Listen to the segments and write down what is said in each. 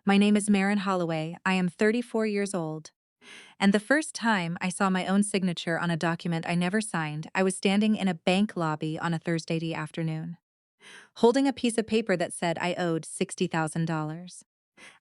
My name is Marin Holloway. I am 34 years old. And the first time I saw my own signature on a document I never signed, I was standing in a bank lobby on a Thursday afternoon, holding a piece of paper that said I owed $60,000.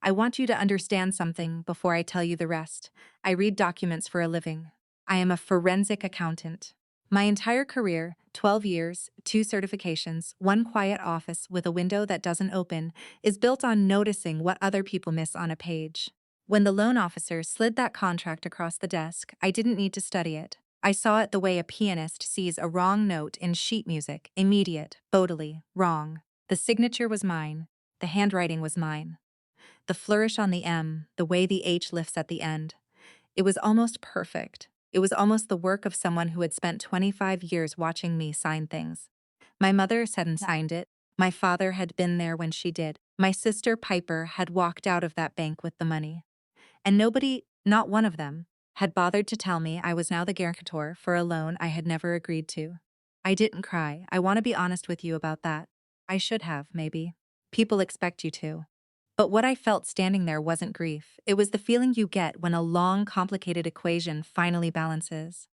I want you to understand something before I tell you the rest. I read documents for a living. I am a forensic accountant. My entire career, 12 years, 2 certifications, 1 quiet office with a window that doesn't open, is built on noticing what other people miss on a page. When the loan officer slid that contract across the desk, I didn't need to study it. I saw it the way a pianist sees a wrong note in sheet music: immediate, bodily, wrong. The signature was mine. The handwriting was mine. The flourish on the M, the way the H lifts at the end. It was almost perfect. It was almost the work of someone who had spent 25 years watching me sign things. My mother hadn't signed it. My father had been there when she did. My sister Piper had walked out of that bank with the money. And nobody, not one of them, had bothered to tell me I was now the guarantor for a loan I had never agreed to. I didn't cry. I want to be honest with you about that. I should have, maybe. People expect you to. But what I felt standing there wasn't grief. It was the feeling you get when a long, complicated equation finally balances.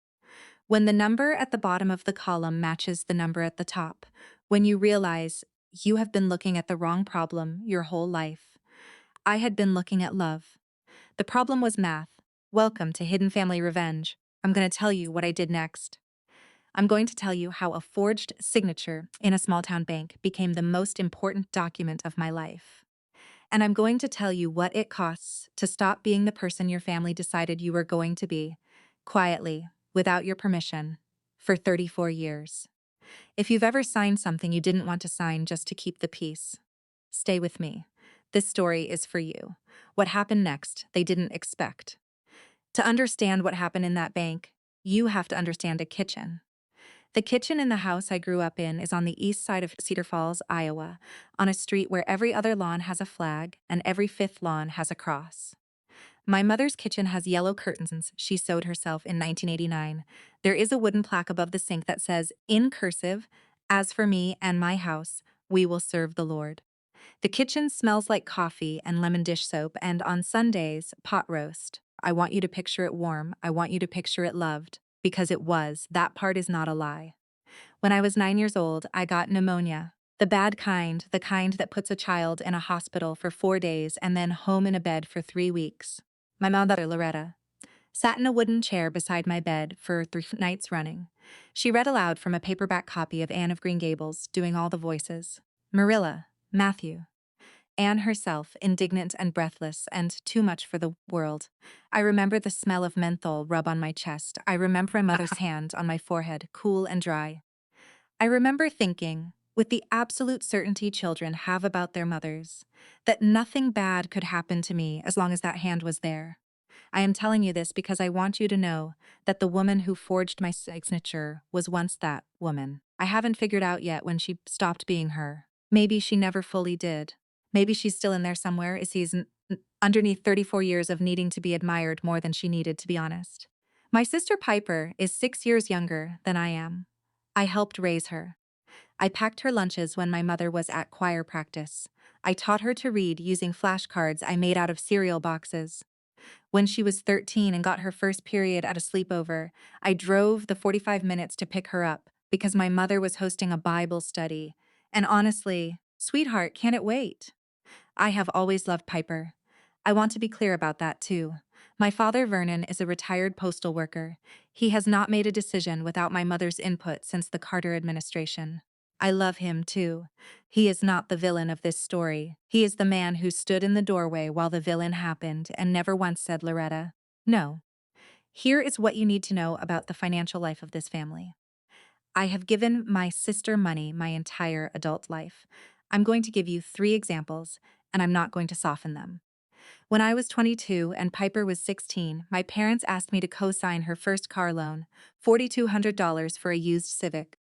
When the number at the bottom of the column matches the number at the top. When you realize you have been looking at the wrong problem your whole life. I had been looking at love. The problem was math. Welcome to Hidden Family Revenge. I'm going to tell you what I did next. I'm going to tell you how a forged signature in a small town bank became the most important document of my life. And I'm going to tell you what it costs to stop being the person your family decided you were going to be, quietly, without your permission, for 34 years. If you've ever signed something you didn't want to sign just to keep the peace, stay with me. This story is for you. What happened next, they didn't expect. To understand what happened in that bank, you have to understand a kitchen. The kitchen in the house I grew up in is on the east side of Cedar Falls, Iowa, on a street where every other lawn has a flag and every fifth lawn has a cross. My mother's kitchen has yellow curtains she sewed herself in 1989. There is a wooden plaque above the sink that says, in cursive, "As for me and my house, we will serve the Lord." The kitchen smells like coffee and lemon dish soap, and on Sundays, pot roast. I want you to picture it warm. I want you to picture it loved. Because it was. That part is not a lie. When I was 9 years old, I got pneumonia. The bad kind, the kind that puts a child in a hospital for 4 days and then home in a bed for 3 weeks. My mother, Loretta, sat in a wooden chair beside my bed for 3 nights running. She read aloud from a paperback copy of Anne of Green Gables, doing all the voices. Marilla, Matthew. Anne herself, indignant and breathless, and too much for the world. I remember the smell of menthol rub on my chest. I remember my mother's hand on my forehead, cool and dry. I remember thinking, with the absolute certainty children have about their mothers, that nothing bad could happen to me as long as that hand was there. I am telling you this because I want you to know that the woman who forged my signature was once that woman. I haven't figured out yet when she stopped being her. Maybe she never fully did. Maybe she's still in there somewhere, underneath 34 years of needing to be admired more than she needed, to be honest. My sister Piper is 6 years younger than I am. I helped raise her. I packed her lunches when my mother was at choir practice. I taught her to read using flashcards I made out of cereal boxes. When she was 13 and got her first period at a sleepover, I drove the 45 minutes to pick her up because my mother was hosting a Bible study. And honestly, sweetheart, can it wait? I have always loved Piper. I want to be clear about that too. My father, Vernon, is a retired postal worker. He has not made a decision without my mother's input since the Carter administration. I love him too. He is not the villain of this story. He is the man who stood in the doorway while the villain happened and never once said, Loretta, no. Here is what you need to know about the financial life of this family. I have given my sister money my entire adult life. I'm going to give you 3 examples, and I'm not going to soften them. When I was 22 and Piper was 16, my parents asked me to co-sign her first car loan, $4,200 for a used Civic.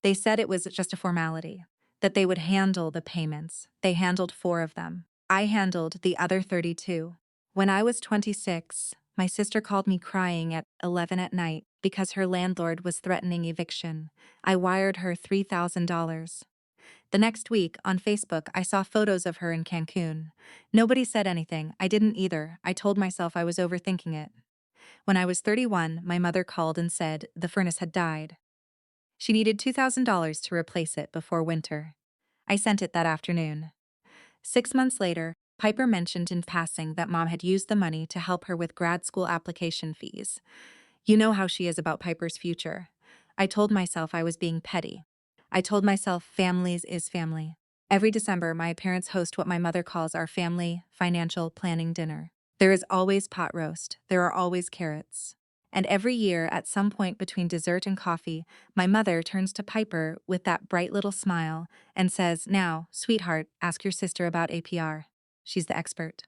They said it was just a formality, that they would handle the payments. They handled 4 of them. I handled the other 32. When I was 26, my sister called me crying at 11 at night because her landlord was threatening eviction. I wired her $3,000. The next week, on Facebook, I saw photos of her in Cancun. Nobody said anything. I didn't either. I told myself I was overthinking it. When I was 31, my mother called and said the furnace had died. She needed $2,000 to replace it before winter. I sent it that afternoon. 6 months later, Piper mentioned in passing that Mom had used the money to help her with grad school application fees. You know how she is about Piper's future. I told myself I was being petty. I told myself families is family. Every December, my parents host what my mother calls our family financial planning dinner. There is always pot roast. There are always carrots. And every year, at some point between dessert and coffee, my mother turns to Piper with that bright little smile and says, "Now, sweetheart, ask your sister about APR. She's the expert."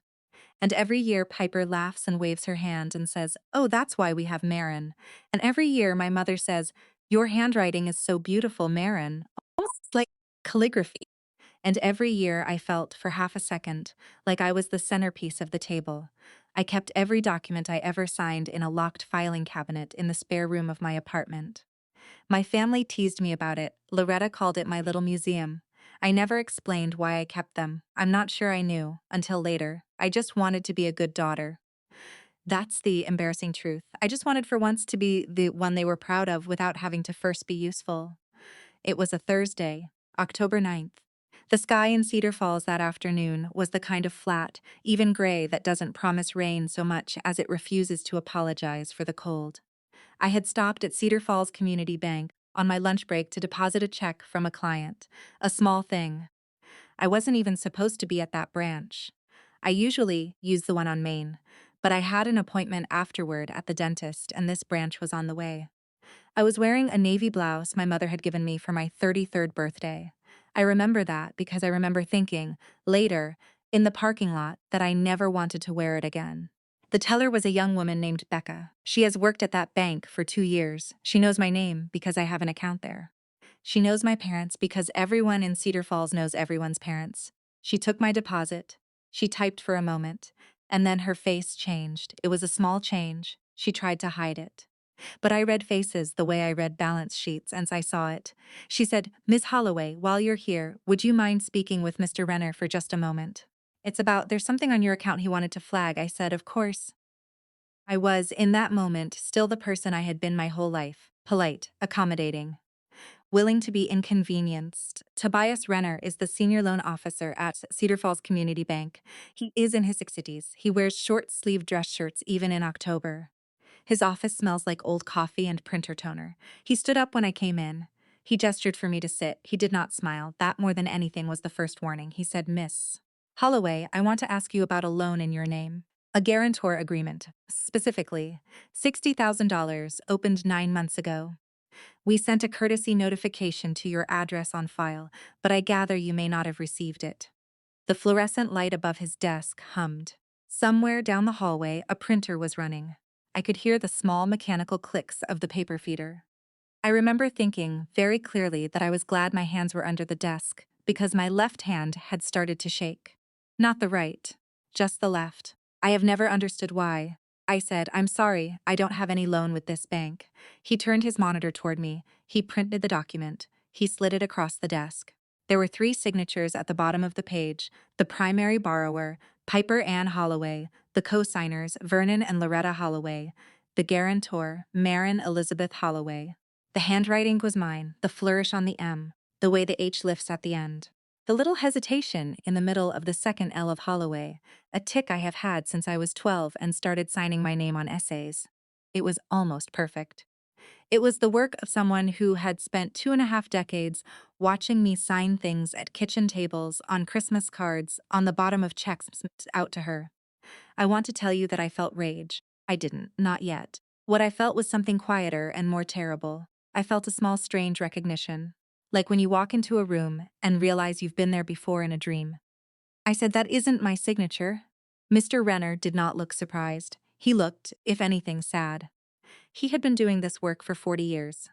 And every year, Piper laughs and waves her hand and says, "Oh, that's why we have Marin." And every year, my mother says, "Your handwriting is so beautiful, Marin." Almost like calligraphy. And every year, I felt, for half a second, like I was the centerpiece of the table. I kept every document I ever signed in a locked filing cabinet in the spare room of my apartment. My family teased me about it. Loretta called it my little museum. I never explained why I kept them. I'm not sure I knew, until later. I just wanted to be a good daughter. That's the embarrassing truth. I just wanted for once to be the one they were proud of without having to first be useful. It was a Thursday, October 9th. The sky in Cedar Falls that afternoon was the kind of flat, even gray that doesn't promise rain so much as it refuses to apologize for the cold. I had stopped at Cedar Falls Community Bank on my lunch break to deposit a check from a client, a small thing. I wasn't even supposed to be at that branch. I usually use the one on Main, but I had an appointment afterward at the dentist and this branch was on the way. I was wearing a navy blouse my mother had given me for my 33rd birthday. I remember that because I remember thinking, later, in the parking lot, that I never wanted to wear it again. The teller was a young woman named Becca. She has worked at that bank for 2 years. She knows my name because I have an account there. She knows my parents because everyone in Cedar Falls knows everyone's parents. She took my deposit. She typed for a moment, and then her face changed. It was a small change. She tried to hide it. But I read faces the way I read balance sheets as I saw it. She said, "Miss Holloway, while you're here, would you mind speaking with Mr. Renner for just a moment? There's something on your account he wanted to flag." I said, "Of course." I was, in that moment, still the person I had been my whole life: polite, accommodating, willing to be inconvenienced. Tobias Renner is the senior loan officer at Cedar Falls Community Bank. He is in his 60s. He wears short-sleeved dress shirts even in October. His office smells like old coffee and printer toner. He stood up when I came in. He gestured for me to sit. He did not smile. That, more than anything, was the first warning. He said, "Miss Holloway, I want to ask you about a loan in your name. A guarantor agreement, specifically. $60,000, opened 9 months ago. We sent a courtesy notification to your address on file, but I gather you may not have received it." The fluorescent light above his desk hummed. Somewhere down the hallway, a printer was running. I could hear the small mechanical clicks of the paper feeder. I remember thinking very clearly that I was glad my hands were under the desk, because my left hand had started to shake. Not the right, just the left. I have never understood why. I said, "I'm sorry, I don't have any loan with this bank." He turned his monitor toward me. He printed the document. He slid it across the desk. There were 3 signatures at the bottom of the page: the primary borrower, Piper Ann Holloway; the co-signers, Vernon and Loretta Holloway; the guarantor, Marin Elizabeth Holloway. The handwriting was mine, the flourish on the M, the way the H lifts at the end. The little hesitation in the middle of the second L of Holloway, a tic I have had since I was 12 and started signing my name on essays. It was almost perfect. It was the work of someone who had spent 2.5 decades watching me sign things at kitchen tables, on Christmas cards, on the bottom of checks sent out to her. I want to tell you that I felt rage. I didn't, not yet. What I felt was something quieter and more terrible. I felt a small strange recognition. Like when you walk into a room and realize you've been there before in a dream. I said, "That isn't my signature." Mr. Renner did not look surprised. He looked, if anything, sad. He had been doing this work for 40 years.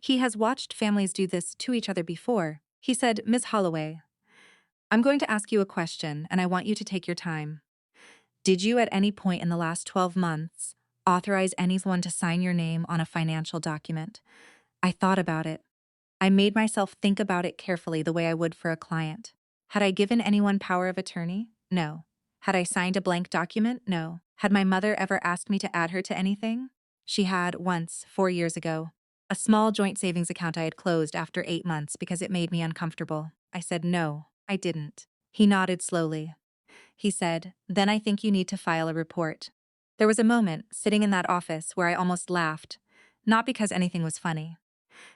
He has watched families do this to each other before. He said, "Miss Holloway, I'm going to ask you a question, and I want you to take your time. Did you at any point in the last 12 months authorize anyone to sign your name on a financial document?" I thought about it. I made myself think about it carefully the way I would for a client. Had I given anyone power of attorney? No. Had I signed a blank document? No. Had my mother ever asked me to add her to anything? She had once, 4 years ago. A small joint savings account I had closed after 8 months because it made me uncomfortable. I said no, I didn't. He nodded slowly. He said, "Then I think you need to file a report." There was a moment, sitting in that office, where I almost laughed. Not because anything was funny,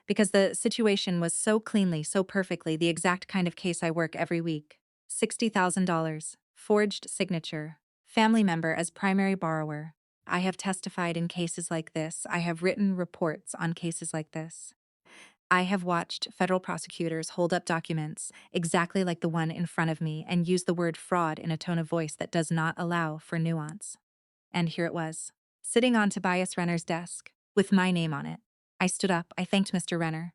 because the situation was so cleanly, so perfectly the exact kind of case I work every week. $60,000, forged signature, family member as primary borrower. I have testified in cases like this. I have written reports on cases like this. I have watched federal prosecutors hold up documents exactly like the one in front of me and use the word fraud in a tone of voice that does not allow for nuance. And here it was, sitting on Tobias Renner's desk, with my name on it. I stood up, I thanked Mr. Renner.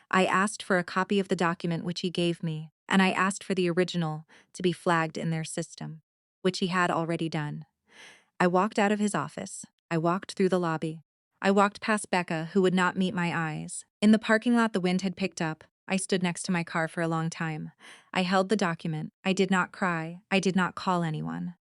I asked for a copy of the document which he gave me, and I asked for the original to be flagged in their system, which he had already done. I walked out of his office. I walked through the lobby. I walked past Becca, who would not meet my eyes. In the parking lot, the wind had picked up. I stood next to my car for a long time. I held the document. I did not cry. I did not call anyone.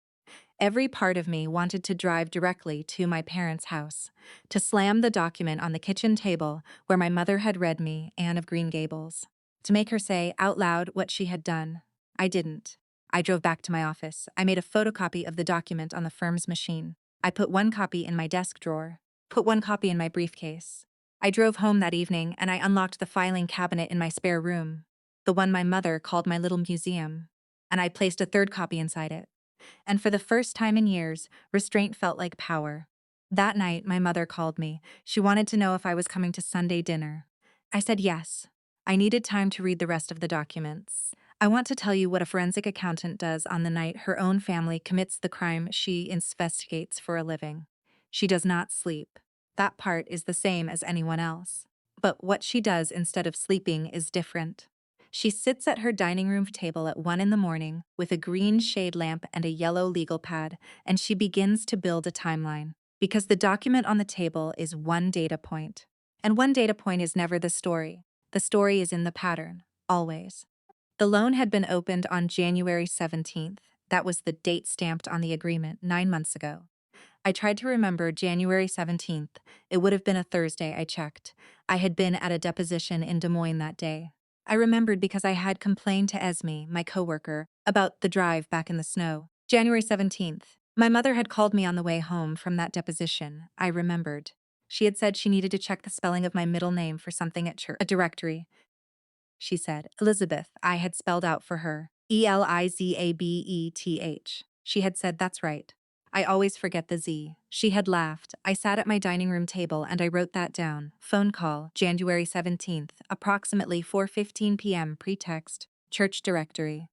Every part of me wanted to drive directly to my parents' house, to slam the document on the kitchen table where my mother had read me Anne of Green Gables, to make her say out loud what she had done. I didn't. I drove back to my office. I made a photocopy of the document on the firm's machine. I put one copy in my desk drawer, put one copy in my briefcase. I drove home that evening and I unlocked the filing cabinet in my spare room, the one my mother called my little museum, and I placed a third copy inside it. And for the first time in years, restraint felt like power. That night, my mother called me. She wanted to know if I was coming to Sunday dinner. I said yes. I needed time to read the rest of the documents. I want to tell you what a forensic accountant does on the night her own family commits the crime she investigates for a living. She does not sleep. That part is the same as anyone else. But what she does instead of sleeping is different. She sits at her dining room table at 1 in the morning with a green shade lamp and a yellow legal pad, and she begins to build a timeline. Because the document on the table is one data point. And one data point is never the story. The story is in the pattern, always. The loan had been opened on January 17th. That was the date stamped on the agreement 9 months ago. I tried to remember January 17th. It would have been a Thursday, I checked. I had been at a deposition in Des Moines that day. I remembered because I had complained to Esme, my coworker, about the drive back in the snow. January 17th. My mother had called me on the way home from that deposition. I remembered. She had said she needed to check the spelling of my middle name for something at church. A directory. She said, Elizabeth, I had spelled out for her. Elizabeth. She had said, that's right. I always forget the Z. She had laughed. I sat at my dining room table and I wrote that down. Phone call, January 17th, approximately 4:15 p.m. Pretext, church directory.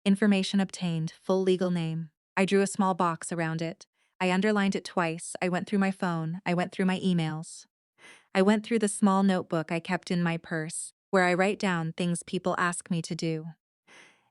Information obtained, full legal name. I drew a small box around it. I underlined it twice. I went through my phone. I went through my emails. I went through the small notebook I kept in my purse, where I write down things people ask me to do.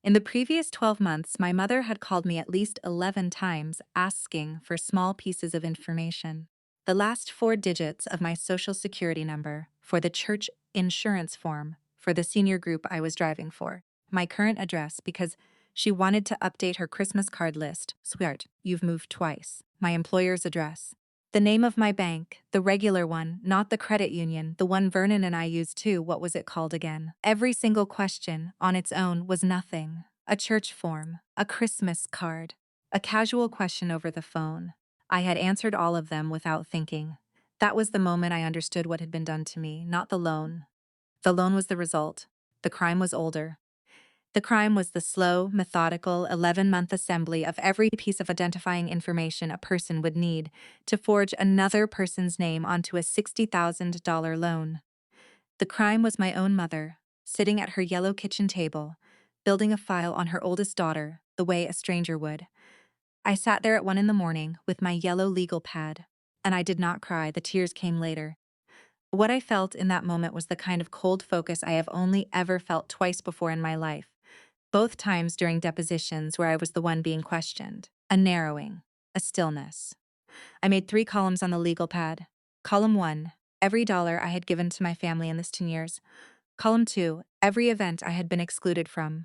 In the previous 12 months, my mother had called me at least 11 times asking for small pieces of information. The last 4 digits of my social security number, for the church insurance form, for the senior group I was driving for, my current address because she wanted to update her Christmas card list. Sweart, you've moved twice. My employer's address. The name of my bank, the regular one, not the credit union, the one Vernon and I used too. What was it called again? Every single question, on its own, was nothing. A church form, a Christmas card, a casual question over the phone. I had answered all of them without thinking. That was the moment I understood what had been done to me, not the loan. The loan was the result. The crime was older. The crime was the slow, methodical, 11-month assembly of every piece of identifying information a person would need to forge another person's name onto a $60,000 loan. The crime was my own mother, sitting at her yellow kitchen table, building a file on her oldest daughter, the way a stranger would. I sat there at 1 in the morning with my yellow legal pad, and I did not cry. The tears came later. What I felt in that moment was the kind of cold focus I have only ever felt twice before in my life. Both times during depositions where I was the one being questioned. A narrowing. A stillness. I made 3 columns on the legal pad. Column 1, every dollar I had given to my family in this 10 years. Column 2, every event I had been excluded from.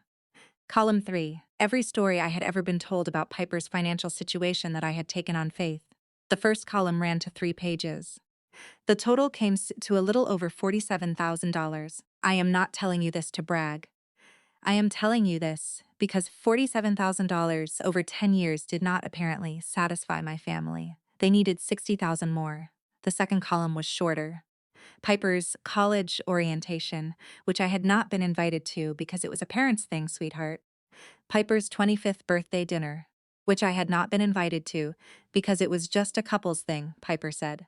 Column 3, every story I had ever been told about Piper's financial situation that I had taken on faith. The first column ran to 3 pages. The total came to a little over $47,000. I am not telling you this to brag. I am telling you this because $47,000 over 10 years did not apparently satisfy my family. They needed $60,000 more. The second column was shorter. Piper's college orientation, which I had not been invited to because it was a parents' thing, sweetheart. Piper's 25th birthday dinner, which I had not been invited to because it was just a couple's thing, Piper said.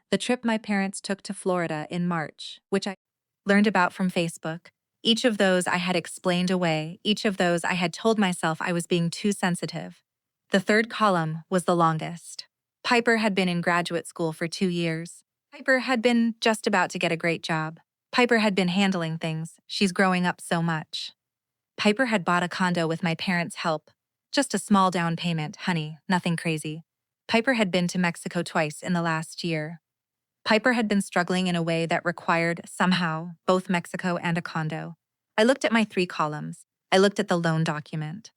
The trip my parents took to Florida in March, which I learned about from Facebook. Each of those I had explained away, each of those I had told myself I was being too sensitive. The third column was the longest. Piper had been in graduate school for 2 years. Piper had been just about to get a great job. Piper had been handling things. She's growing up so much. Piper had bought a condo with my parents' help. Just a small down payment, honey, nothing crazy. Piper had been to Mexico twice in the last year. Piper had been struggling in a way that required, somehow, both Mexico and a condo. I looked at my 3 columns. I looked at the loan document.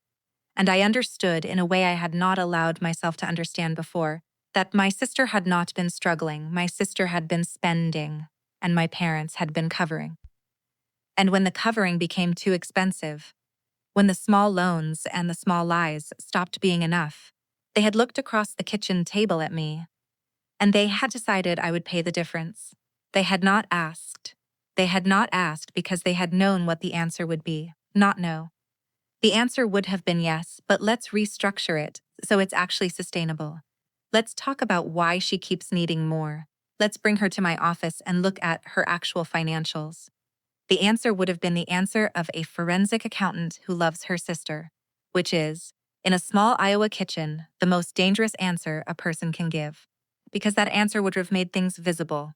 And I understood, in a way I had not allowed myself to understand before, that my sister had not been struggling, my sister had been spending, and my parents had been covering. And when the covering became too expensive, when the small loans and the small lies stopped being enough, they had looked across the kitchen table at me, and they had decided I would pay the difference. They had not asked. They had not asked because they had known what the answer would be, not no. The answer would have been yes, but let's restructure it so it's actually sustainable. Let's talk about why she keeps needing more. Let's bring her to my office and look at her actual financials. The answer would have been the answer of a forensic accountant who loves her sister, which is, in a small Iowa kitchen, the most dangerous answer a person can give. Because that answer would have made things visible.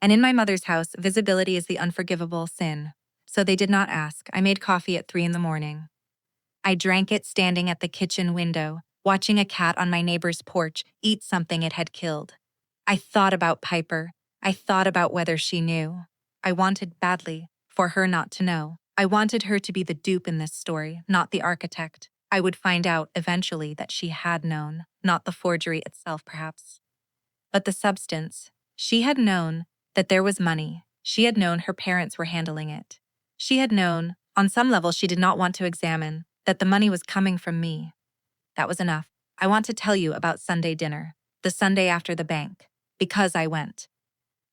And in my mother's house, visibility is the unforgivable sin. So they did not ask. I made coffee at 3 a.m. I drank it standing at the kitchen window, watching a cat on my neighbor's porch eat something it had killed. I thought about Piper. I thought about whether she knew. I wanted badly for her not to know. I wanted her to be the dupe in this story, not the architect. I would find out eventually that she had known, not the forgery itself perhaps. But the substance. She had known that there was money. She had known her parents were handling it. She had known, on some level she did not want to examine, that the money was coming from me. That was enough. I want to tell you about Sunday dinner, the Sunday after the bank, because I went.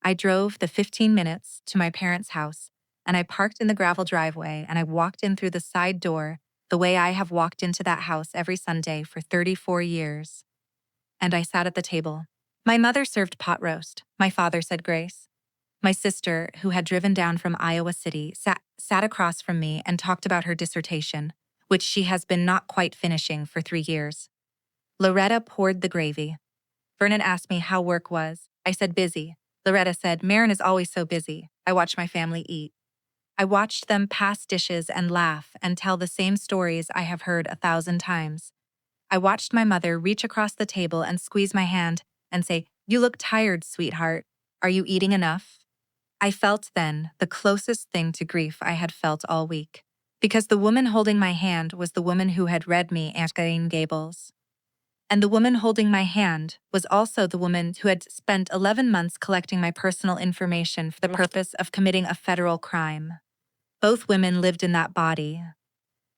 I drove the 15 minutes to my parents' house, and I parked in the gravel driveway, and I walked in through the side door the way I have walked into that house every Sunday for 34 years. And I sat at the table. My mother served pot roast. My father said grace. My sister, who had driven down from Iowa City, sat across from me and talked about her dissertation, which she has been not quite finishing for 3 years. Loretta poured the gravy. Vernon asked me how work was. I said busy. Loretta said, Marin is always so busy. I watch my family eat. I watched them pass dishes and laugh and tell the same stories I have heard 1,000 times. I watched my mother reach across the table and squeeze my hand and say, You look tired, sweetheart. Are you eating enough? I felt then the closest thing to grief I had felt all week, because the woman holding my hand was the woman who had read me Aunt Green Gables. And the woman holding my hand was also the woman who had spent 11 months collecting my personal information for the purpose of committing a federal crime. Both women lived in that body.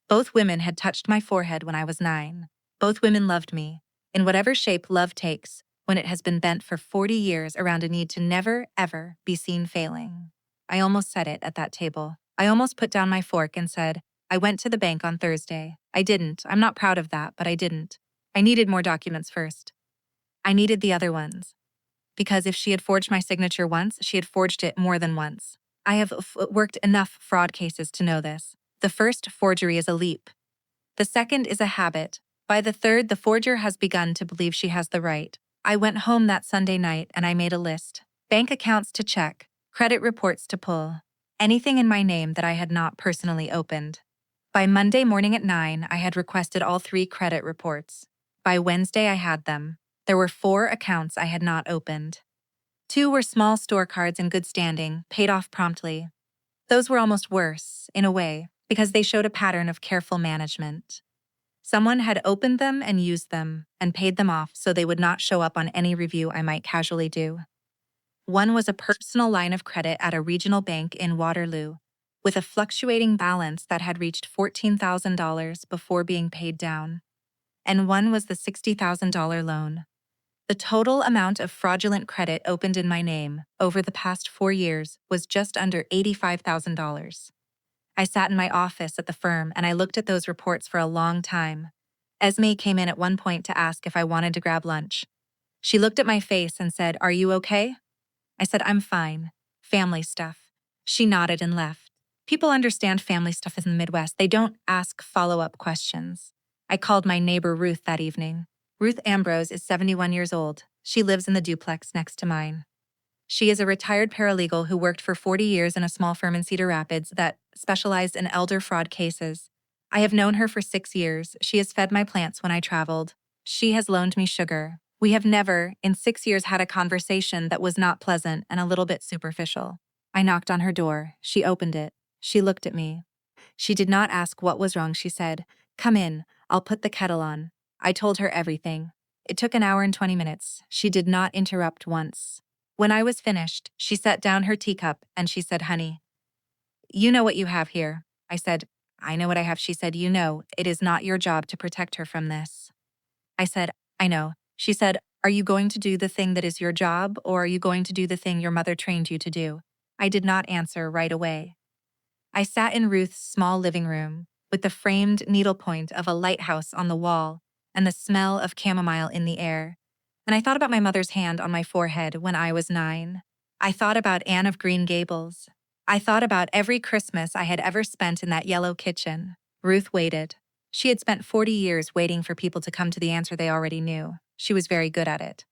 Both women had touched my forehead when I was 9. Both women loved me, in whatever shape love takes, when it has been bent for 40 years around a need to never, ever be seen failing. I almost said it at that table. I almost put down my fork and said, I went to the bank on Thursday. I didn't. I'm not proud of that, but I didn't. I needed more documents first. I needed the other ones. Because if she had forged my signature once, she had forged it more than once. I have worked enough fraud cases to know this. The first forgery is a leap. The second is a habit. By the third, the forger has begun to believe she has the right. I went home that Sunday night and I made a list. Bank accounts to check, credit reports to pull, anything in my name that I had not personally opened. By Monday morning at 9, I had requested all 3 credit reports. By Wednesday, I had them. There were 4 accounts I had not opened. 2 were small store cards in good standing, paid off promptly. Those were almost worse, in a way, because they showed a pattern of careful management. Someone had opened them and used them and paid them off so they would not show up on any review I might casually do. One was a personal line of credit at a regional bank in Waterloo, with a fluctuating balance that had reached $14,000 before being paid down. And one was the $60,000 loan. The total amount of fraudulent credit opened in my name over the past 4 years was just under $85,000. I sat in my office at the firm and I looked at those reports for a long time. Esme came in at one point to ask if I wanted to grab lunch. She looked at my face and said, "Are you okay?" I said, "I'm fine. Family stuff." She nodded and left. People understand family stuff in the Midwest. They don't ask follow-up questions. I called my neighbor Ruth that evening. Ruth Ambrose is 71 years old. She lives in the duplex next to mine. She is a retired paralegal who worked for 40 years in a small firm in Cedar Rapids that specialized in elder fraud cases. I have known her for 6 years. She has fed my plants when I traveled. She has loaned me sugar. We have never, in 6 years, had a conversation that was not pleasant and a little bit superficial. I knocked on her door. She opened it. She looked at me. She did not ask what was wrong. She said, "Come in. I'll put the kettle on." I told her everything. It took an hour and 20 minutes. She did not interrupt once. When I was finished, she set down her teacup and she said, "Honey, you know what you have here." I said, "I know what I have." She said, "You know, it is not your job to protect her from this." I said, "I know." She said, "Are you going to do the thing that is your job, or are you going to do the thing your mother trained you to do?" I did not answer right away. I sat in Ruth's small living room, with the framed needlepoint of a lighthouse on the wall and the smell of chamomile in the air. And I thought about my mother's hand on my forehead when I was 9. I thought about Anne of Green Gables. I thought about every Christmas I had ever spent in that yellow kitchen. Ruth waited. She had spent 40 years waiting for people to come to the answer they already knew. She was very good at it.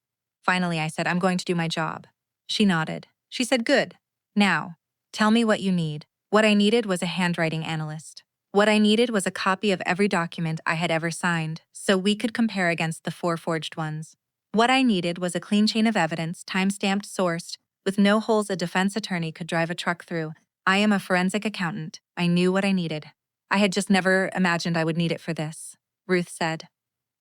Finally, I said, "I'm going to do my job." She nodded. She said, "Good. Now, tell me what you need." What I needed was a handwriting analyst. What I needed was a copy of every document I had ever signed, so we could compare against the 4 forged ones. What I needed was a clean chain of evidence, time-stamped, sourced, with no holes a defense attorney could drive a truck through. I am a forensic accountant. I knew what I needed. I had just never imagined I would need it for this. Ruth said,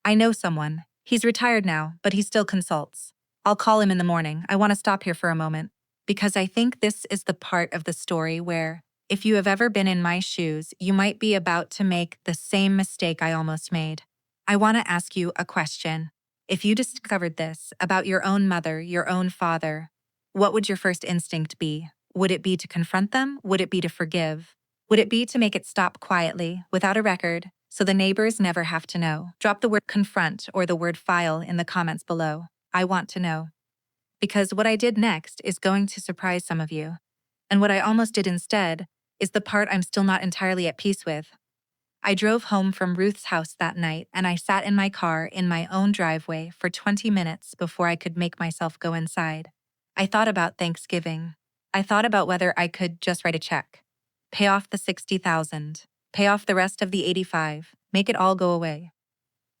"I know someone. He's retired now, but he still consults. I'll call him in the morning. I want to stop here for a moment, because I think this is the part of the story where, if you have ever been in my shoes, you might be about to make the same mistake I almost made. I want to ask you a question. If you discovered this about your own mother, your own father, what would your first instinct be? Would it be to confront them? Would it be to forgive? Would it be to make it stop quietly, without a record, so the neighbors never have to know? Drop the word confront or the word file in the comments below. I want to know. Because what I did next is going to surprise some of you. And what I almost did instead is the part I'm still not entirely at peace with. I drove home from Ruth's house that night and I sat in my car in my own driveway for 20 minutes before I could make myself go inside. I thought about Thanksgiving. I thought about whether I could just write a check, pay off the $60,000, pay off the rest of the $85, make it all go away.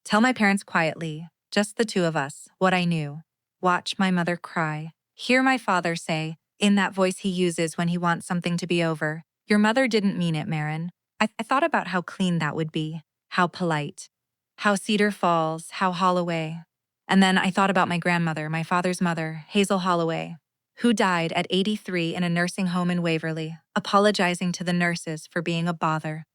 Tell my parents quietly, just the two of us, what I knew. Watch my mother cry. Hear my father say, in that voice he uses when he wants something to be over, "Your mother didn't mean it, Marin." I thought about how clean that would be, how polite, how Cedar Falls, how Holloway. And then I thought about my grandmother, my father's mother, Hazel Holloway, who died at 83 in a nursing home in Waverly, apologizing to the nurses for being a bother.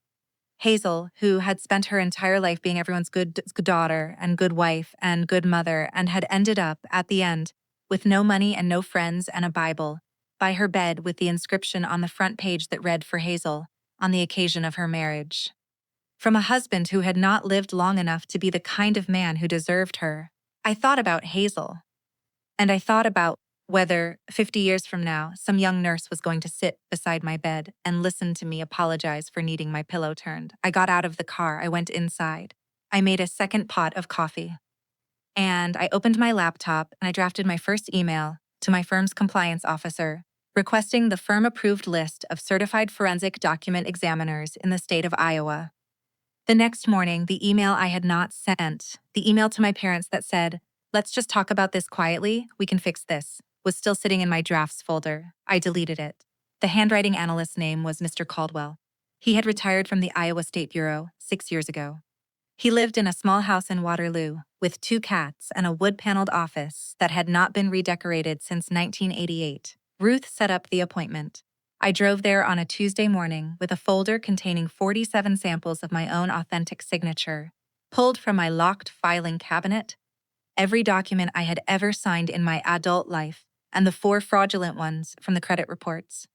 Hazel, who had spent her entire life being everyone's good daughter and good wife and good mother and had ended up, at the end, with no money and no friends and a Bible, by her bed with the inscription on the front page that read, "For Hazel," on the occasion of her marriage. From a husband who had not lived long enough to be the kind of man who deserved her. I thought about Hazel. And I thought about whether, 50 years from now, some young nurse was going to sit beside my bed and listen to me apologize for needing my pillow turned. I got out of the car. I went inside. I made a second pot of coffee. And I opened my laptop and I drafted my first email to my firm's compliance officer, requesting the firm-approved list of certified forensic document examiners in the state of Iowa. The next morning, the email I had not sent, the email to my parents that said, "Let's just talk about this quietly, we can fix this," was still sitting in my drafts folder. I deleted it. The handwriting analyst's name was Mr. Caldwell. He had retired from the Iowa State Bureau 6 years ago. He lived in a small house in Waterloo with 2 cats and a wood-paneled office that had not been redecorated since 1988. Ruth set up the appointment. I drove there on a Tuesday morning with a folder containing 47 samples of my own authentic signature, pulled from my locked filing cabinet, every document I had ever signed in my adult life, and the 4 fraudulent ones from the credit reports.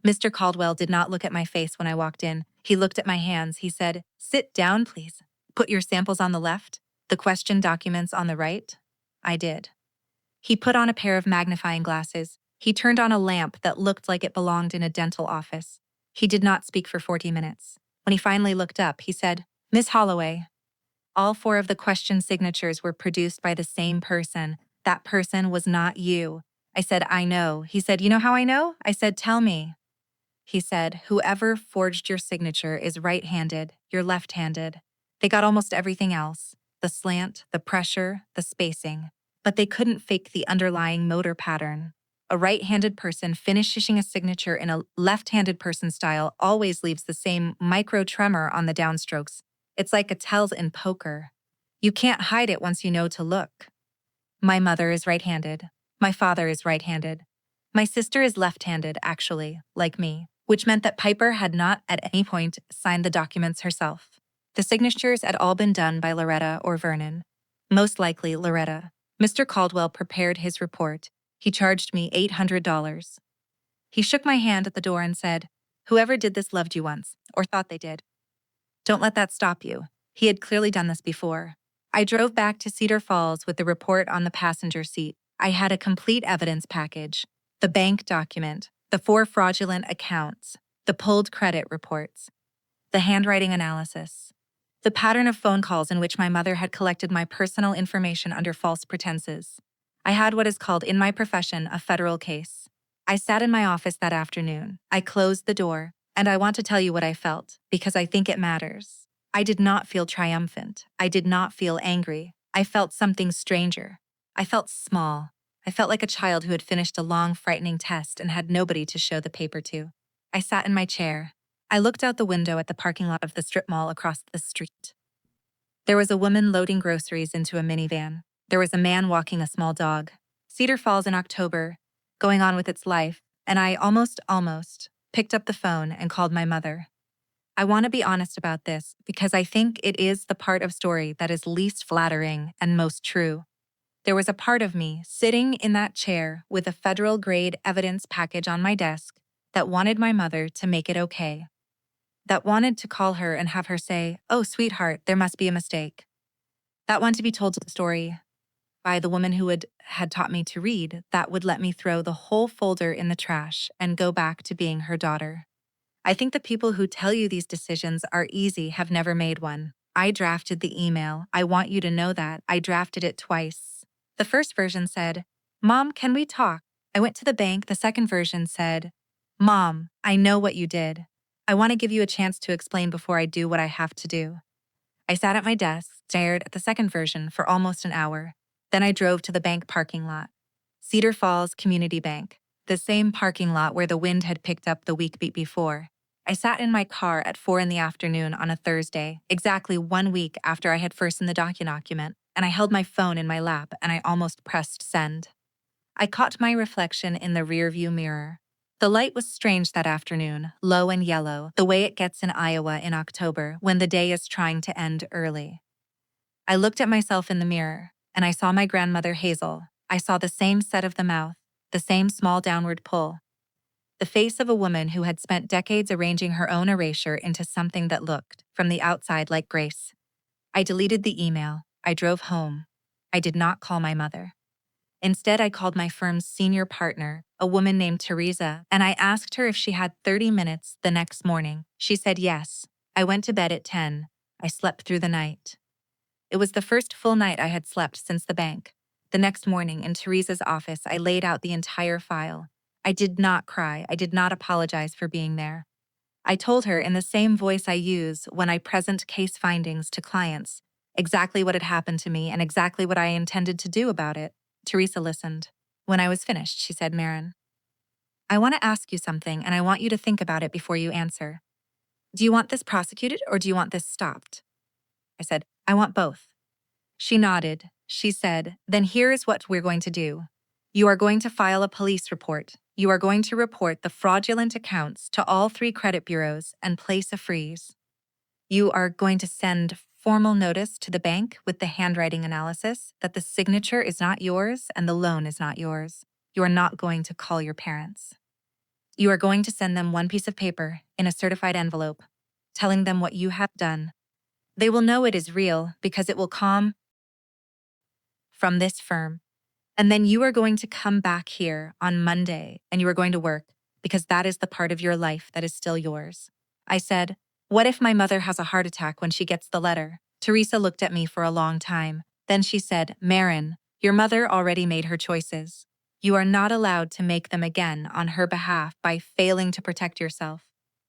Mr. Caldwell did not look at my face when I walked in. He looked at my hands. He said, "Sit down, please. Put your samples on the left, the question documents on the right." I did. He put on a pair of magnifying glasses. He turned on a lamp that looked like it belonged in a dental office. He did not speak for 40 minutes. When he finally looked up, he said, "Miss Holloway." All 4 of the question signatures were produced by the same person. That person was not you. I said, "I know." He said, "You know how I know?" I said, "Tell me." He said, "Whoever forged your signature is right-handed, you're left-handed. They got almost everything else, the slant, the pressure, the spacing, but they couldn't fake the underlying motor pattern. A right-handed person finishing a signature in a left-handed person style always leaves the same micro-tremor on the downstrokes. It's like a tells in poker. You can't hide it once you know to look. My mother is right-handed. My father is right-handed. My sister is left-handed, actually, like me, which meant that Piper had not at any point signed the documents herself. The signatures had all been done by Loretta or Vernon. Most likely Loretta. Mr. Caldwell prepared his report. He charged me $800. He shook my hand at the door and said, "Whoever did this loved you once, or thought they did. Don't let that stop you." He had clearly done this before. I drove back to Cedar Falls with the report on the passenger seat. I had a complete evidence package. The bank document, the 4 fraudulent accounts, the pulled credit reports, the handwriting analysis, the pattern of phone calls in which my mother had collected my personal information under false pretenses. I had what is called in my profession a federal case. I sat in my office that afternoon. I closed the door, and I want to tell you what I felt, because I think it matters. I did not feel triumphant. I did not feel angry. I felt something stranger. I felt small. I felt like a child who had finished a long, frightening test and had nobody to show the paper to. I sat in my chair. I looked out the window at the parking lot of the strip mall across the street. There was a woman loading groceries into a minivan. There was a man walking a small dog. Cedar Falls in October, going on with its life, and I almost picked up the phone and called my mother. I want to be honest about this because I think it is the part of story that is least flattering and most true. There was a part of me sitting in that chair with a federal-grade evidence package on my desk that wanted my mother to make it okay. That wanted to call her and have her say, "Oh, sweetheart, there must be a mistake." That wanted to be told the story by the woman who had taught me to read that would let me throw the whole folder in the trash and go back to being her daughter. I think the people who tell you these decisions are easy have never made one. I drafted the email. I want you to know that. I drafted it twice. The first version said, "Mom, can we talk?" I went to the bank. The second version said, "Mom, I know what you did. I want to give you a chance to explain before I do what I have to do." I sat at my desk, stared at the second version for almost an hour. Then I drove to the bank parking lot. Cedar Falls Community Bank, the same parking lot where the wind had picked up the week before. I sat in my car at 4 in the afternoon on a Thursday, exactly 1 week after I had first seen the document, and I held my phone in my lap and I almost pressed send. I caught my reflection in the rearview mirror. The light was strange that afternoon, low and yellow, the way it gets in Iowa in October when the day is trying to end early. I looked at myself in the mirror, and I saw my grandmother Hazel. I saw the same set of the mouth, the same small downward pull. The face of a woman who had spent decades arranging her own erasure into something that looked, from the outside, like grace. I deleted the email. I drove home. I did not call my mother. Instead, I called my firm's senior partner, a woman named Teresa, and I asked her if she had 30 minutes the next morning. She said yes. I went to bed at 10. I slept through the night. It was the first full night I had slept since the bank. The next morning, in Teresa's office, I laid out the entire file. I did not cry. I did not apologize for being there. I told her in the same voice I use when I present case findings to clients, exactly what had happened to me and exactly what I intended to do about it. Teresa listened. When I was finished, she said, "Marin, I want to ask you something and I want you to think about it before you answer. Do you want this prosecuted or do you want this stopped? I said, I want both. She nodded. She said, then here is what we're going to do. You are going to file a police report. You are going to report the fraudulent accounts to all 3 credit bureaus and place a freeze. You are going to send formal notice to the bank with the handwriting analysis that the signature is not yours and the loan is not yours. You are not going to call your parents. You are going to send them one piece of paper in a certified envelope, telling them what you have done. They will know it is real because it will come from this firm. And then you are going to come back here on Monday and you are going to work because that is the part of your life that is still yours. I said, what if my mother has a heart attack when she gets the letter? Teresa looked at me for a long time. Then she said, Marin, your mother already made her choices. You are not allowed to make them again on her behalf by failing to protect yourself.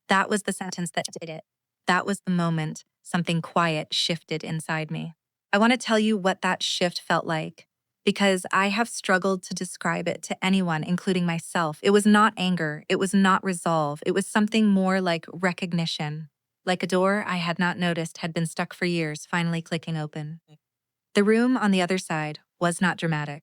That was the sentence that did it. That was the moment something quiet shifted inside me. I want to tell you what that shift felt like, because I have struggled to describe it to anyone, including myself. It was not anger. It was not resolve. It was something more like recognition, like a door I had not noticed had been stuck for years finally clicking open. The room on the other side was not dramatic.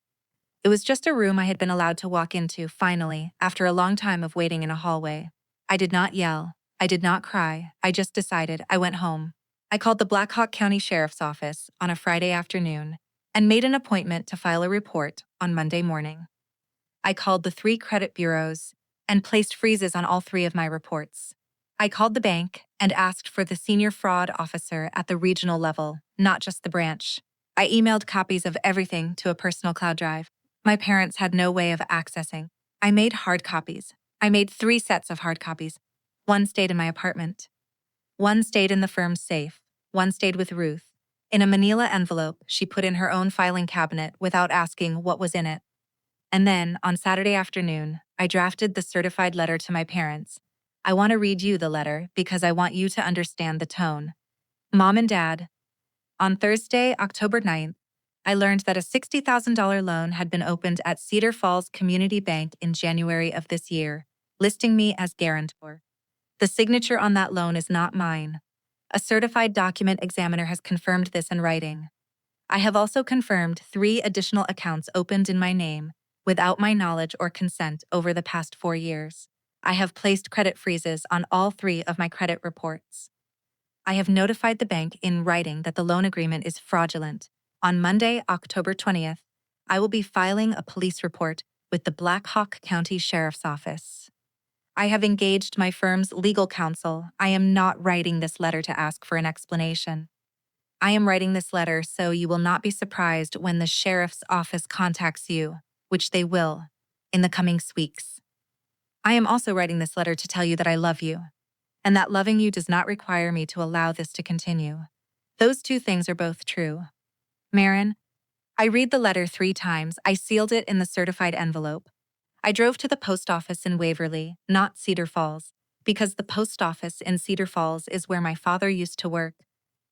It was just a room I had been allowed to walk into, finally, after a long time of waiting in a hallway. I did not yell. I did not cry. I just decided. I went home. I called the Black Hawk County Sheriff's Office on a Friday afternoon and made an appointment to file a report on Monday morning. I called the 3 credit bureaus and placed freezes on all 3 of my reports. I called the bank and asked for the senior fraud officer at the regional level, not just the branch. I emailed copies of everything to a personal cloud drive. My parents had no way of accessing. I made hard copies. I made 3 sets of hard copies. 1 stayed in my apartment. 1 stayed in the firm's safe. 1 stayed with Ruth. In a manila envelope, she put in her own filing cabinet without asking what was in it. And then, on Saturday afternoon, I drafted the certified letter to my parents. I want to read you the letter because I want you to understand the tone. Mom and Dad, on Thursday, October 9th, I learned that a $60,000 loan had been opened at Cedar Falls Community Bank in January of this year, listing me as guarantor. The signature on that loan is not mine. A certified document examiner has confirmed this in writing. I have also confirmed 3 additional accounts opened in my name without my knowledge or consent over the past 4 years. I have placed credit freezes on all 3 of my credit reports. I have notified the bank in writing that the loan agreement is fraudulent. On Monday, October 20th, I will be filing a police report with the Black Hawk County Sheriff's Office. I have engaged my firm's legal counsel. I am not writing this letter to ask for an explanation. I am writing this letter so you will not be surprised when the sheriff's office contacts you, which they will, in the coming weeks. I am also writing this letter to tell you that I love you, and that loving you does not require me to allow this to continue. Those 2 things are both true. Marin, I read the letter 3 times. I sealed it in the certified envelope. I drove to the post office in Waverly, not Cedar Falls, because the post office in Cedar Falls is where my father used to work,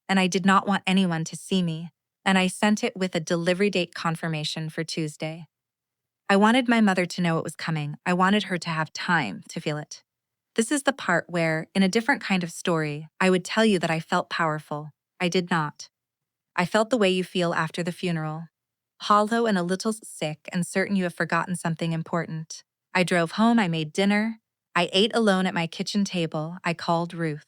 and I did not want anyone to see me, and I sent it with a delivery date confirmation for Tuesday. I wanted my mother to know it was coming. I wanted her to have time to feel it. This is the part where, in a different kind of story, I would tell you that I felt powerful. I did not. I felt the way you feel after the funeral. Hollow and a little sick and certain you have forgotten something important. I drove home, I made dinner. I ate alone at my kitchen table. I called Ruth.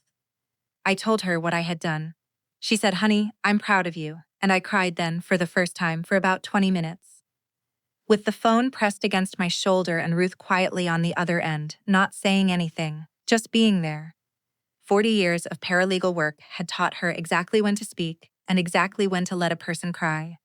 I told her what I had done. She said, honey, I'm proud of you. And I cried then, for the first time, for about 20 minutes. With the phone pressed against my shoulder and Ruth quietly on the other end, not saying anything, just being there. 40 years of paralegal work had taught her exactly when to speak and exactly when to let a person cry.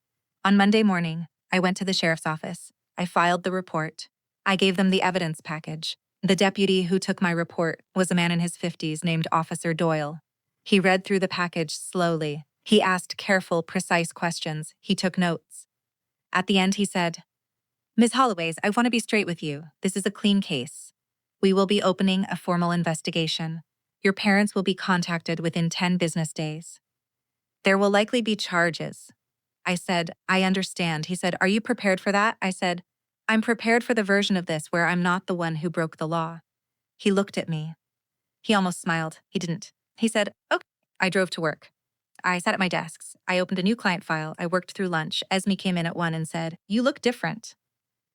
On Monday morning, I went to the sheriff's office. I filed the report. I gave them the evidence package. The deputy who took my report was a man in his 50s named Officer Doyle. He read through the package slowly. He asked careful, precise questions. He took notes. At the end, he said, Ms. Holloways, I want to be straight with you. This is a clean case. We will be opening a formal investigation. Your parents will be contacted within 10 business days. There will likely be charges. I said, I understand. He said, are you prepared for that? I said, I'm prepared for the version of this where I'm not the one who broke the law. He looked at me. He almost smiled. He didn't. He said, okay. I drove to work. I sat at my desks. I opened a new client file. I worked through lunch. Esme came in at 1 and said, "You look different."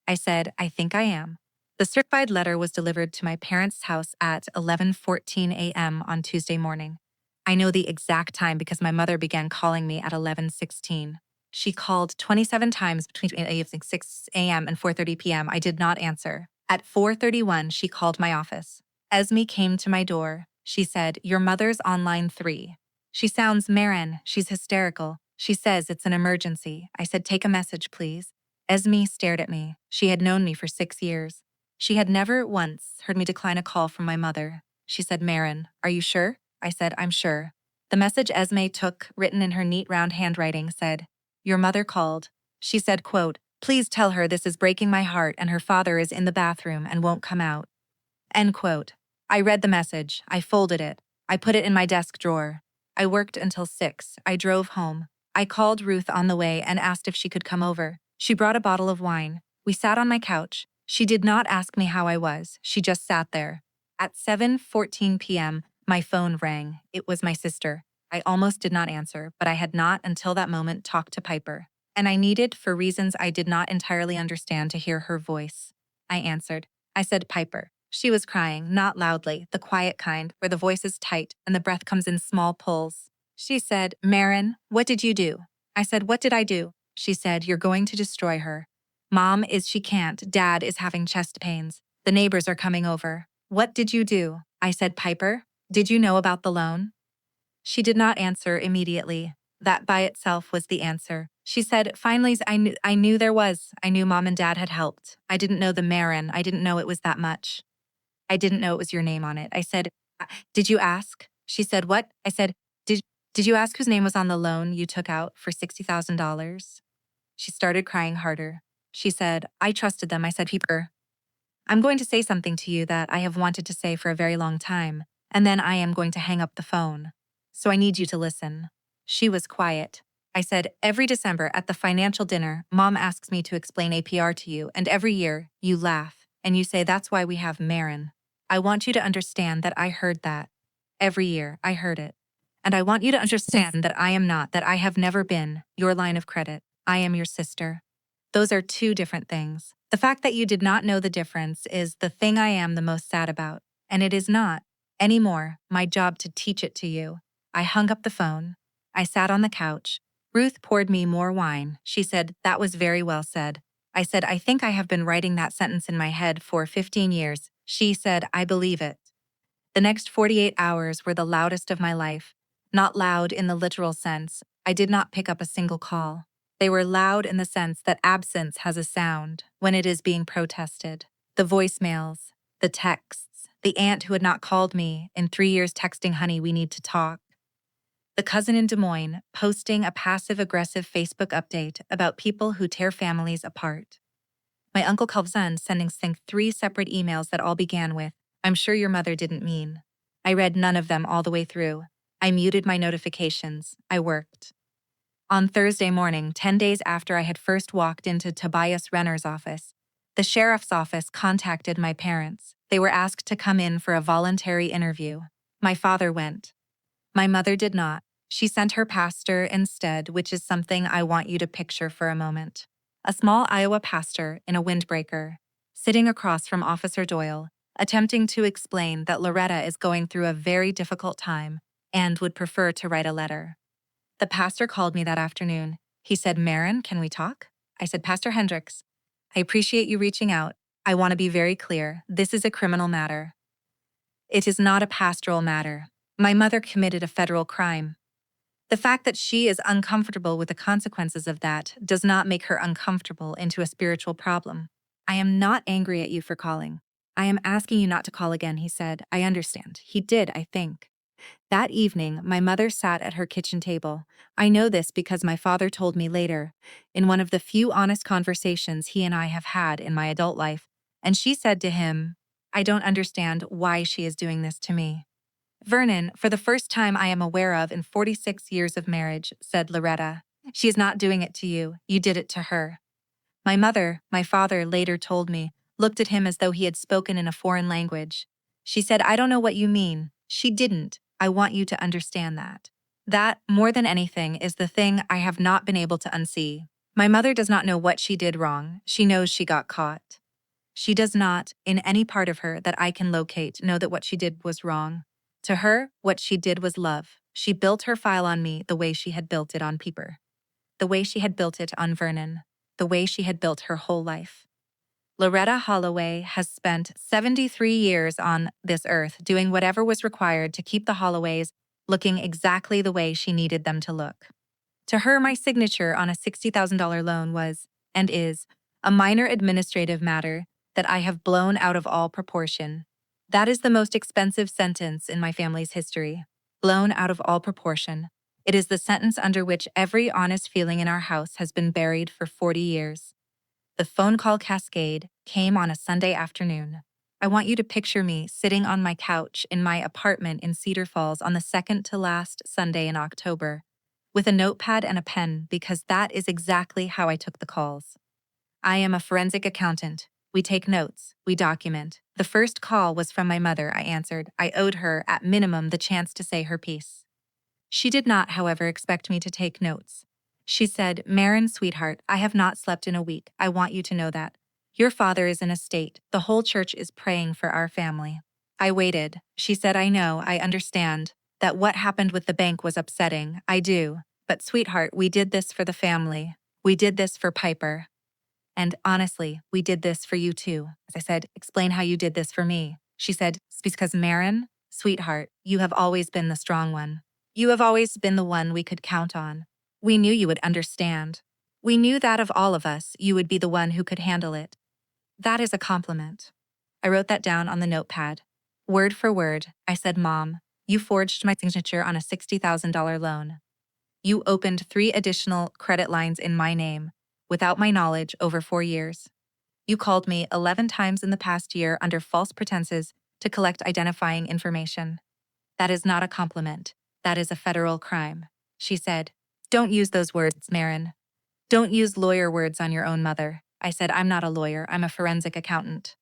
I said, "I think I am." The certified letter was delivered to my parents' house at 11:14 a.m. on Tuesday morning. I know the exact time because my mother began calling me at 11:16. She called 27 times between 6 a.m. and 4:30 p.m. I did not answer. At 4:31, she called my office. Esme came to my door. She said, "Your mother's on line 3. She sounds Marin. She's hysterical. She says it's an emergency." I said, "Take a message, please." Esme stared at me. She had known me for 6 years. She had never once heard me decline a call from my mother. She said, "Marin, are you sure?" I said, "I'm sure." The message Esme took, written in her neat round handwriting, said, "Your mother called." She said, quote, "Please tell her this is breaking my heart and her father is in the bathroom and won't come out." End quote. I read the message. I folded it. I put it in my desk drawer. I worked until 6. I drove home. I called Ruth on the way and asked if she could come over. She brought a bottle of wine. We sat on my couch. She did not ask me how I was. She just sat there. At 7:14 p.m., my phone rang. It was my sister. I almost did not answer, but I had not until that moment talked to Piper. And I needed, for reasons I did not entirely understand, to hear her voice. I answered. I said, "Piper." She was crying, not loudly, the quiet kind, where the voice is tight and the breath comes in small pulls. She said, "Marin, what did you do?" I said, "What did I do?" She said, "You're going to destroy her. Mom is she can't. Dad is having chest pains. The neighbors are coming over. What did you do?" I said, "Piper, did you know about the loan?" She did not answer immediately. That by itself was the answer. She said, "Finally, I knew there was. I knew Mom and Dad had helped. I didn't know the Marin. I didn't know it was that much. I didn't know it was your name on it." I said, "Did you ask?" She said, "What?" I said, Did you ask whose name was on the loan you took out for $60,000? She started crying harder. She said, "I trusted them." I said, "Peeper, I'm going to say something to you that I have wanted to say for a very long time, and then I am going to hang up the phone. So I need you to listen." She was quiet. I said, "Every December at the financial dinner, Mom asks me to explain APR to you, and every year you laugh, and you say that's why we have Marin. I want you to understand that I heard that. Every year, I heard it. And I want you to understand that I am not, that I have never been, your line of credit. I am your sister. Those are two different things. The fact that you did not know the difference is the thing I am the most sad about. And it is not, anymore, my job to teach it to you." I hung up the phone. I sat on the couch. Ruth poured me more wine. She said, "That was very well said." I said, "I think I have been writing that sentence in my head for 15 years. She said, "I believe it." The next 48 hours were the loudest of my life. Not loud in the literal sense. I did not pick up a single call. They were loud in the sense that absence has a sound when it is being protested. The voicemails, the texts, the aunt who had not called me in 3 years texting, "Honey, we need to talk." The cousin in Des Moines posting a passive-aggressive Facebook update about people who tear families apart. My Uncle Calvin sending 3 separate emails that all began with, "I'm sure your mother didn't mean." I read none of them all the way through. I muted my notifications. I worked. On Thursday morning, 10 days after I had first walked into Tobias Renner's office, the sheriff's office contacted my parents. They were asked to come in for a voluntary interview. My father went. My mother did not. She sent her pastor instead, which is something I want you to picture for a moment. A small Iowa pastor in a windbreaker, sitting across from Officer Doyle, attempting to explain that Loretta is going through a very difficult time and would prefer to write a letter. The pastor called me that afternoon. He said, "Marin, can we talk?" I said, "Pastor Hendricks, I appreciate you reaching out. I want to be very clear. This is a criminal matter. It is not a pastoral matter. My mother committed a federal crime. The fact that she is uncomfortable with the consequences of that does not make her uncomfortable into a spiritual problem. I am not angry at you for calling. I am asking you not to call again," he said. "I understand." He did, I think. That evening, my mother sat at her kitchen table. I know this because my father told me later, in one of the few honest conversations he and I have had in my adult life, and she said to him, "I don't understand why she is doing this to me." "Vernon, for the first time I am aware of in 46 years of marriage," said Loretta, "she is not doing it to you. You did it to her." My father later told me, looked at him as though he had spoken in a foreign language. She said, I don't know what you mean. She didn't. I want you to understand that. That, more than anything, is the thing I have not been able to unsee. My mother does not know what she did wrong. She knows she got caught. She does not, in any part of her that I can locate, know that what she did was wrong. To her, what she did was love. She built her file on me the way she had built it on Peeper. The way she had built it on Vernon. The way she had built her whole life. Loretta Holloway has spent 73 years on this earth doing whatever was required to keep the Holloways looking exactly the way she needed them to look. To her, my signature on a $60,000 loan was, and is, a minor administrative matter that I have blown out of all proportion. That is the most expensive sentence in my family's history. Blown out of all proportion. It is the sentence under which every honest feeling in our house has been buried for 40 years. The phone call cascade came on a Sunday afternoon. I want you to picture me sitting on my couch in my apartment in Cedar Falls on the second to last Sunday in October, with a notepad and a pen because that is exactly how I took the calls. I am a forensic accountant. We take notes. We document. The first call was from my mother, I answered. I owed her, at minimum, the chance to say her piece. She did not, however, expect me to take notes. She said, Marin, sweetheart, I have not slept in a week. I want you to know that. Your father is in a state. The whole church is praying for our family. I waited. She said, I know, I understand. That what happened with the bank was upsetting. I do. But sweetheart, we did this for the family. We did this for Piper. And honestly, we did this for you too. As I said, explain how you did this for me. She said, it's because Marin, sweetheart, you have always been the strong one. You have always been the one we could count on. We knew you would understand. We knew that of all of us, you would be the one who could handle it. That is a compliment. I wrote that down on the notepad. Word for word, I said, Mom, you forged my signature on a $60,000 loan. You opened 3 additional credit lines in my name, without my knowledge, over 4 years. You called me 11 times in the past year under false pretenses to collect identifying information. That is not a compliment. That is a federal crime. She said, don't use those words, Marin. Don't use lawyer words on your own mother. I said, I'm not a lawyer. I'm a forensic accountant.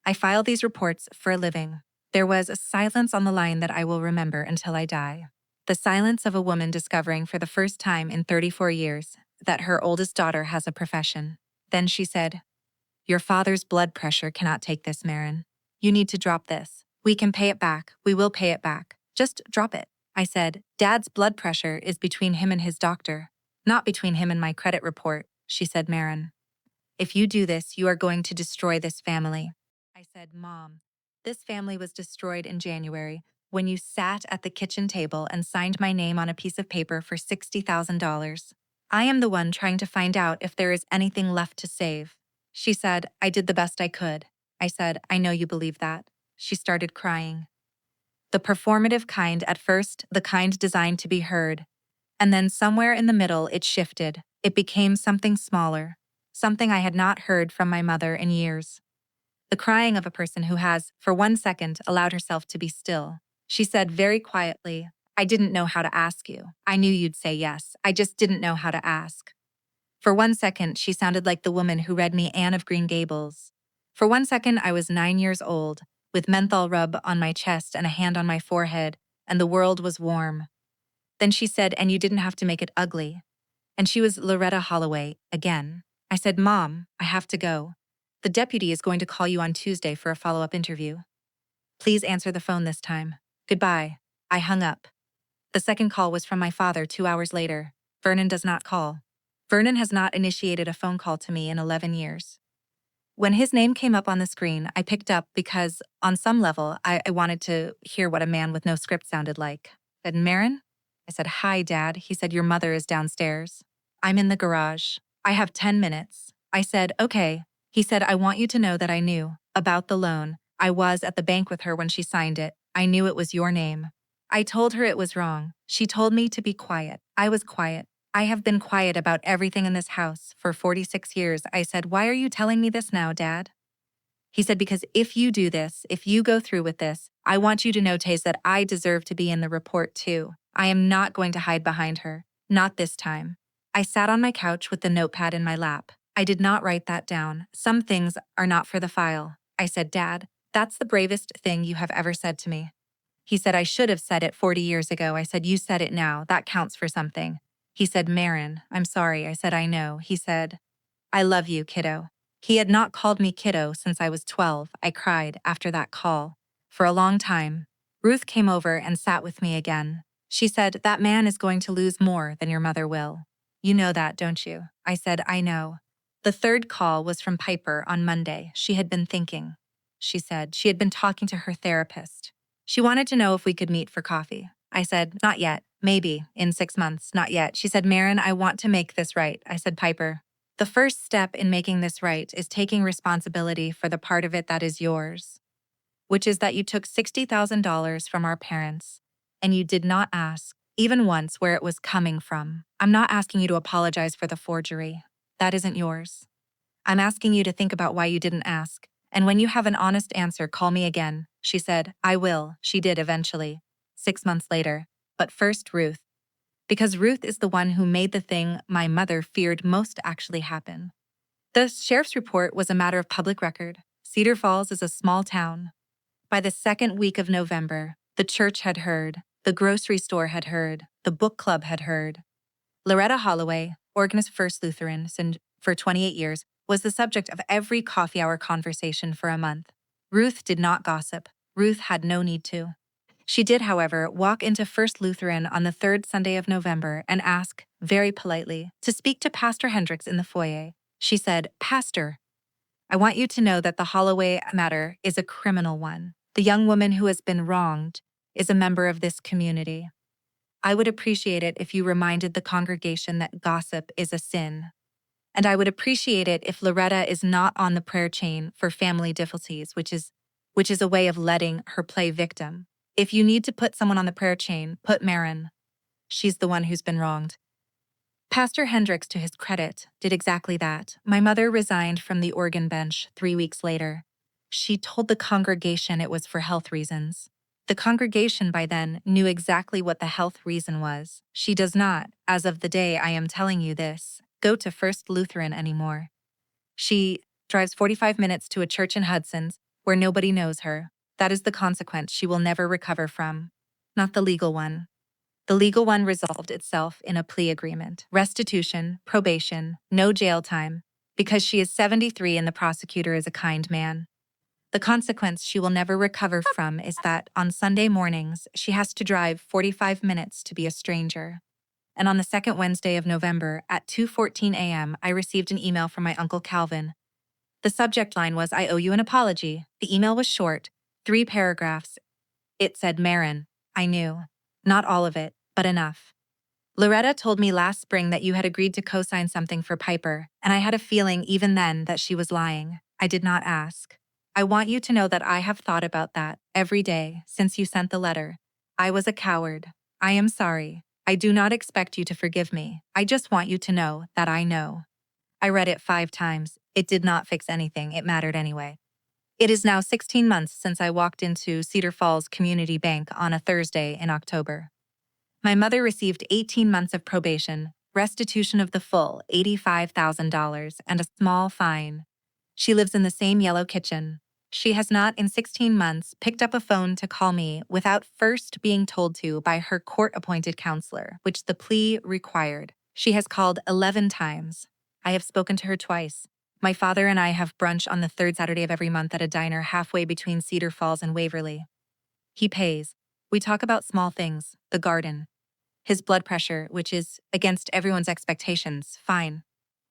I file these reports for a living. There was a silence on the line that I will remember until I die. The silence of a woman discovering for the first time in 34 years that her oldest daughter has a profession. Then she said, your father's blood pressure cannot take this, Marin. You need to drop this. We can pay it back. We will pay it back. Just drop it. I said, Dad's blood pressure is between him and his doctor, not between him and my credit report, she said, Marin. If you do this, you are going to destroy this family. I said, Mom, this family was destroyed in January when you sat at the kitchen table and signed my name on a piece of paper for $60,000. I am the one trying to find out if there is anything left to save. She said, I did the best I could. I said, I know you believe that. She started crying. The performative kind at first, the kind designed to be heard. And then somewhere in the middle it shifted. It became something smaller, something I had not heard from my mother in years. The crying of a person who has, for 1 second, allowed herself to be still. She said very quietly, I didn't know how to ask you. I knew you'd say yes. I just didn't know how to ask. For 1 second, she sounded like the woman who read me Anne of Green Gables. For 1 second, I was 9 years old, with menthol rub on my chest and a hand on my forehead, and the world was warm. Then she said, and you didn't have to make it ugly. And she was Loretta Holloway, again. I said, Mom, I have to go. The deputy is going to call you on Tuesday for a follow-up interview. Please answer the phone this time. Goodbye. I hung up. The second call was from my father 2 hours later. Vernon does not call. Vernon has not initiated a phone call to me in 11 years. When his name came up on the screen, I picked up because, on some level, I wanted to hear what a man with no script sounded like. I said, Marin? I said, hi, Dad. He said, your mother is downstairs. I'm in the garage. I have 10 minutes. I said, okay. He said, I want you to know that I knew about the loan. I was at the bank with her when she signed it. I knew it was your name. I told her it was wrong. She told me to be quiet. I was quiet. I have been quiet about everything in this house for 46 years. I said, why are you telling me this now, Dad? He said, because if you do this, if you go through with this, I want you to know, Taze, that I deserve to be in the report too. I am not going to hide behind her. Not this time. I sat on my couch with the notepad in my lap. I did not write that down. Some things are not for the file. I said, Dad, that's the bravest thing you have ever said to me. He said, I should have said it 40 years ago. I said, you said it now. That counts for something. He said, Marin, I'm sorry. I said, I know. He said, I love you, kiddo. He had not called me kiddo since I was 12. I cried after that call. For a long time, Ruth came over and sat with me again. She said, that man is going to lose more than your mother will. You know that, don't you? I said, I know. The third call was from Piper on Monday. She had been thinking. She said she had been talking to her therapist. She wanted to know if we could meet for coffee. I said, not yet. Maybe in 6 months. Not yet. She said, Marin, I want to make this right. I said, Piper, the first step in making this right is taking responsibility for the part of it that is yours, which is that you took $60,000 from our parents, and you did not ask, even once, where it was coming from. I'm not asking you to apologize for the forgery. That isn't yours. I'm asking you to think about why you didn't ask. And when you have an honest answer, call me again. She said, I will. She did eventually. 6 months later. But first, Ruth. Because Ruth is the one who made the thing my mother feared most actually happen. The sheriff's report was a matter of public record. Cedar Falls is a small town. By the second week of November, the church had heard, the grocery store had heard, the book club had heard. Loretta Holloway, organist First Lutheran for 28 years, was the subject of every coffee hour conversation for a month. Ruth did not gossip. Ruth had no need to. She did, however, walk into First Lutheran on the third Sunday of November and ask, very politely, to speak to Pastor Hendricks in the foyer. She said, Pastor, I want you to know that the Holloway matter is a criminal one. The young woman who has been wronged is a member of this community. I would appreciate it if you reminded the congregation that gossip is a sin. And I would appreciate it if Loretta is not on the prayer chain for family difficulties, which is a way of letting her play victim. If you need to put someone on the prayer chain, put Marin. She's the one who's been wronged. Pastor Hendricks, to his credit, did exactly that. My mother resigned from the organ bench 3 weeks later. She told the congregation it was for health reasons. The congregation by then knew exactly what the health reason was. She does not, as of the day I am telling you this, go to First Lutheran anymore. She drives 45 minutes to a church in Hudson's where nobody knows her. That is the consequence she will never recover from. Not the legal one. The legal one resolved itself in a plea agreement. Restitution, probation, no jail time, because she is 73 and the prosecutor is a kind man. The consequence she will never recover from is that on Sunday mornings, she has to drive 45 minutes to be a stranger. And on the second Wednesday of November at 2:14 a.m., I received an email from my Uncle Calvin. The subject line was, I owe you an apology. The email was short, 3 paragraphs. It said, Marin, I knew. Not all of it, but enough. Loretta told me last spring that you had agreed to co-sign something for Piper, and I had a feeling even then that she was lying. I did not ask. I want you to know that I have thought about that every day since you sent the letter. I was a coward. I am sorry. I do not expect you to forgive me. I just want you to know that I know. I read it 5 times. It did not fix anything. It mattered anyway. It is now 16 months since I walked into Cedar Falls Community Bank on a Thursday in October. My mother received 18 months of probation, restitution of the full $85,000, and a small fine. She lives in the same yellow kitchen. She has not in 16 months picked up a phone to call me without first being told to by her court-appointed counselor, which the plea required. She has called 11 times. I have spoken to her twice. My father and I have brunch on the third Saturday of every month at a diner halfway between Cedar Falls and Waverly. He pays. We talk about small things, the garden. His blood pressure, which is against everyone's expectations, fine.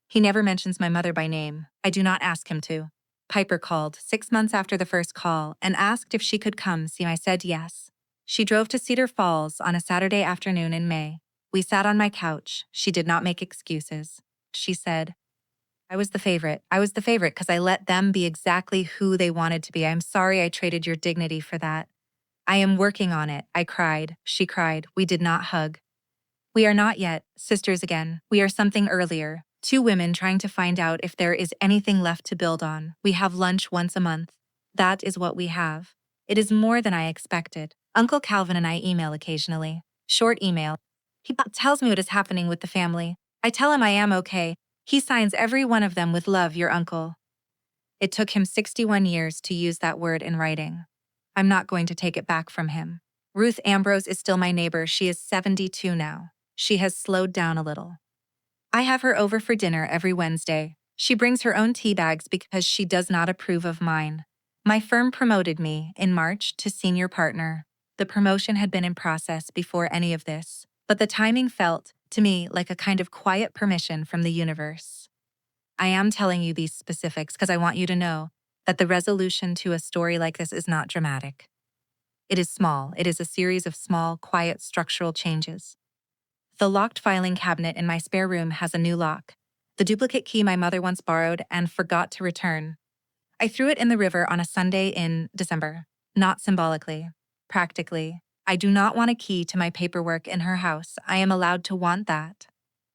He never mentions my mother by name. I do not ask him to. Piper called 6 months after the first call and asked if she could come see. I said yes. She drove to Cedar Falls on a Saturday afternoon in May. We sat on my couch. She did not make excuses. She said, I was the favorite. I was the favorite because I let them be exactly who they wanted to be. I'm sorry I traded your dignity for that. I am working on it. I cried. She cried. We did not hug. We are not yet sisters again. We are something earlier. 2 women trying to find out if there is anything left to build on. We have lunch once a month. That is what we have. It is more than I expected. Uncle Calvin and I email occasionally. Short email. He tells me what is happening with the family. I tell him I am okay. He signs every one of them with love, your uncle. It took him 61 years to use that word in writing. I'm not going to take it back from him. Ruth Ambrose is still my neighbor. She is 72 now. She has slowed down a little. I have her over for dinner every Wednesday. She brings her own tea bags because she does not approve of mine. My firm promoted me in March to senior partner. The promotion had been in process before any of this, but the timing felt, to me, like a kind of quiet permission from the universe. I am telling you these specifics because I want you to know that the resolution to a story like this is not dramatic. It is small. It is a series of small, quiet structural changes. The locked filing cabinet in my spare room has a new lock. The duplicate key my mother once borrowed and forgot to return. I threw it in the river on a Sunday in December. Not symbolically. Practically. I do not want a key to my paperwork in her house. I am allowed to want that.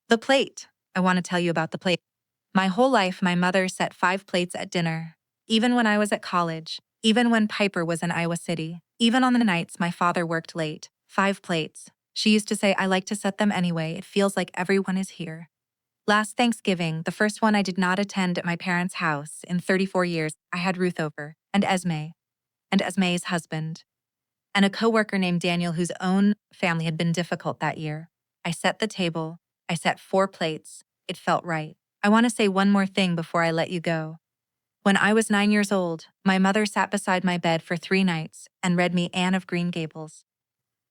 The plate. I want to tell you about the plate. My whole life, my mother set 5 plates at dinner. Even when I was at college. Even when Piper was in Iowa City. Even on the nights my father worked late. 5 plates. She used to say, I like to set them anyway. It feels like everyone is here. Last Thanksgiving, the first one I did not attend at my parents' house in 34 years, I had Ruth over, and Esme's husband, and a coworker named Daniel whose own family had been difficult that year. I set the table. I set 4 plates. It felt right. I want to say one more thing before I let you go. When I was 9 years old, my mother sat beside my bed for 3 nights and read me Anne of Green Gables.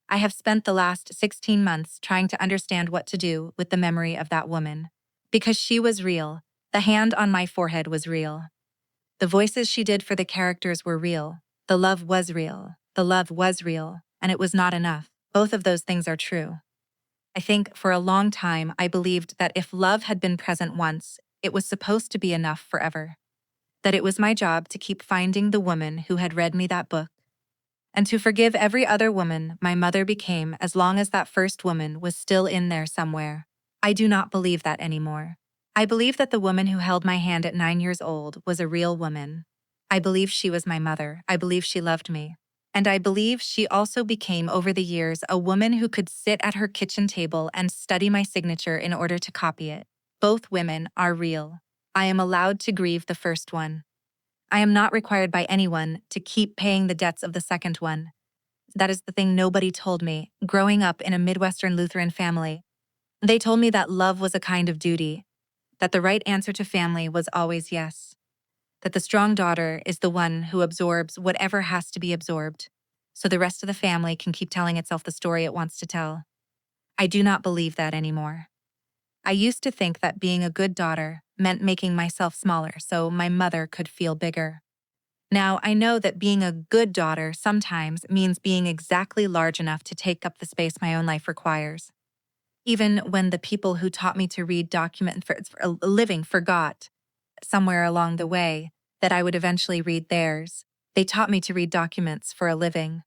I have spent the last 16 months trying to understand what to do with the memory of that woman. Because she was real. The hand on my forehead was real. The voices she did for the characters were real. The love was real. The love was real, and it was not enough. Both of those things are true. I think for a long time I believed that if love had been present once, it was supposed to be enough forever. That it was my job to keep finding the woman who had read me that book, and to forgive every other woman my mother became as long as that first woman was still in there somewhere. I do not believe that anymore. I believe that the woman who held my hand at 9 years old was a real woman. I believe she was my mother. I believe she loved me. And I believe she also became, over the years, a woman who could sit at her kitchen table and study my signature in order to copy it. Both women are real. I am allowed to grieve the first one. I am not required by anyone to keep paying the debts of the second one. That is the thing nobody told me, growing up in a Midwestern Lutheran family. They told me that love was a kind of duty, that the right answer to family was always yes, that the strong daughter is the one who absorbs whatever has to be absorbed, so the rest of the family can keep telling itself the story it wants to tell. I do not believe that anymore. I used to think that being a good daughter meant making myself smaller so my mother could feel bigger. Now, I know that being a good daughter sometimes means being exactly large enough to take up the space my own life requires. Even when the people who taught me to read document for a living forgot, somewhere along the way, that I would eventually read theirs. They taught me to read documents for a living.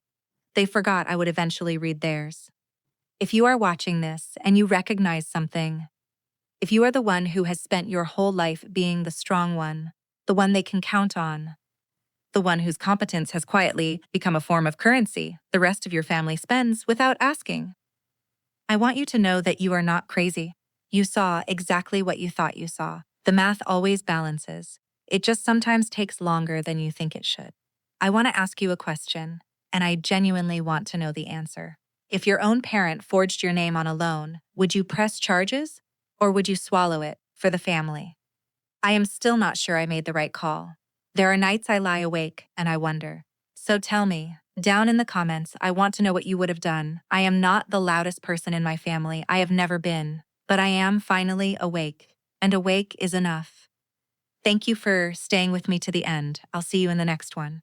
They forgot I would eventually read theirs. If you are watching this and you recognize something, if you are the one who has spent your whole life being the strong one, the one they can count on, the one whose competence has quietly become a form of currency the rest of your family spends without asking, I want you to know that you are not crazy. You saw exactly what you thought you saw. The math always balances. It just sometimes takes longer than you think it should. I want to ask you a question, and I genuinely want to know the answer. If your own parent forged your name on a loan, would you press charges, or would you swallow it for the family? I am still not sure I made the right call. There are nights I lie awake and I wonder. So tell me, down in the comments, I want to know what you would have done. I am not the loudest person in my family. I have never been. But I am finally awake. And awake is enough. Thank you for staying with me to the end. I'll see you in the next one.